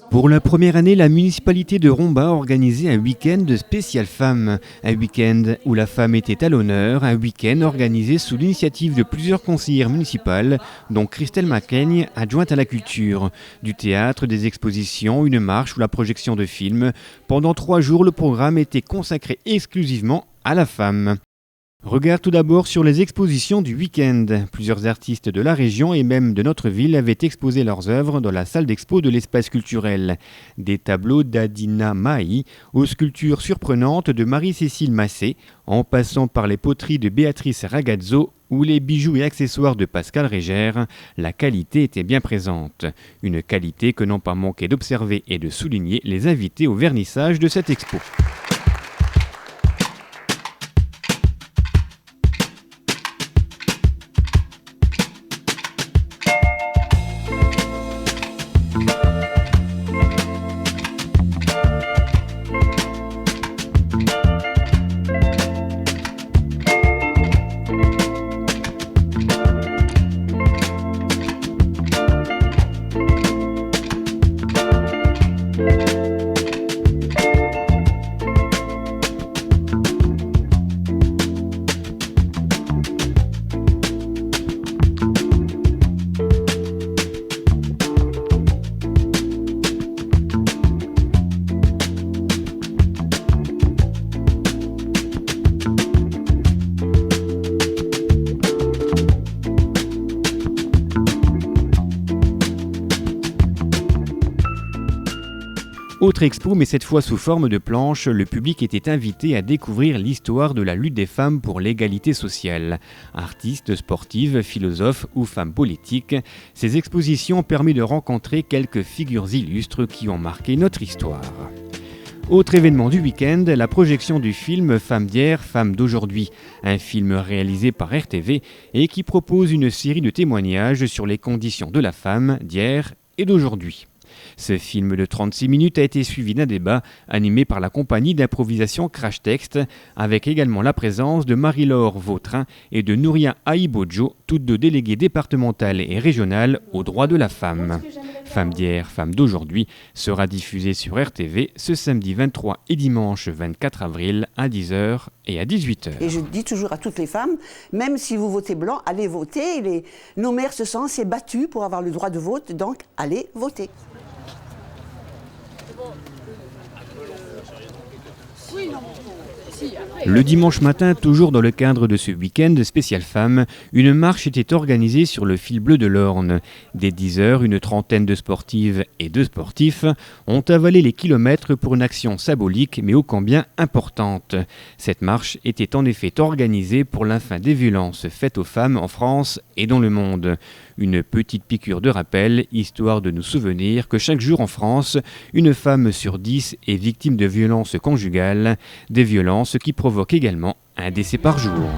Pour la première année, la municipalité de Romba a organisé un week-end spécial femmes. Un week-end où la femme était à l'honneur, un week-end organisé sous l'initiative de plusieurs conseillères municipales, dont Christelle Macaigne, adjointe à la culture. Du théâtre, des expositions, une marche ou la projection de films. Pendant 3 jours, le programme était consacré exclusivement à la femme. Regarde tout d'abord sur les expositions du week-end. Plusieurs artistes de la région et même de notre ville avaient exposé leurs œuvres dans la salle d'expo de l'espace culturel. Des tableaux d'Adina Mahi aux sculptures surprenantes de Marie-Cécile Massé, en passant par les poteries de Béatrice Ragazzo ou les bijoux et accessoires de Pascal Régère, la qualité était bien présente. Une qualité que n'ont pas manqué d'observer et de souligner les invités au vernissage de cette expo. Autre expo, mais cette fois sous forme de planche, le public était invité à découvrir l'histoire de la lutte des femmes pour l'égalité sociale. Artistes, sportives, philosophes ou femmes politiques, ces expositions ont permis de rencontrer quelques figures illustres qui ont marqué notre histoire. Autre événement du week-end, la projection du film Femmes d'hier, femmes d'aujourd'hui, un film réalisé par RTV et qui propose une série de témoignages sur les conditions de la femme d'hier et d'aujourd'hui. Ce film de 36 minutes a été suivi d'un débat animé par la compagnie d'improvisation Crash Text, avec également la présence de Marie-Laure Vautrin et de Nouria Aïbodjo, toutes deux déléguées départementales et régionales aux droits de la femme. Femmes d'hier, femmes d'aujourd'hui sera diffusée sur RTV ce samedi 23 et dimanche 24 avril à 10h et à 18h. Et je dis toujours à toutes les femmes, même si vous votez blanc, allez voter. Nos mères s'est battues pour avoir le droit de vote, donc allez voter. Le dimanche matin, toujours dans le cadre de ce week-end spécial femmes, une marche était organisée sur le fil bleu de l'Orne. Dès 10h, une trentaine de sportives et de sportifs ont avalé les kilomètres pour une action symbolique mais ô combien importante. Cette marche était en effet organisée pour la fin des violences faites aux femmes en France et dans le monde. Une petite piqûre de rappel, histoire de nous souvenir que chaque jour en France, une femme sur 10 est victime de violences conjugales, des violences qui provoquent également un décès par jour.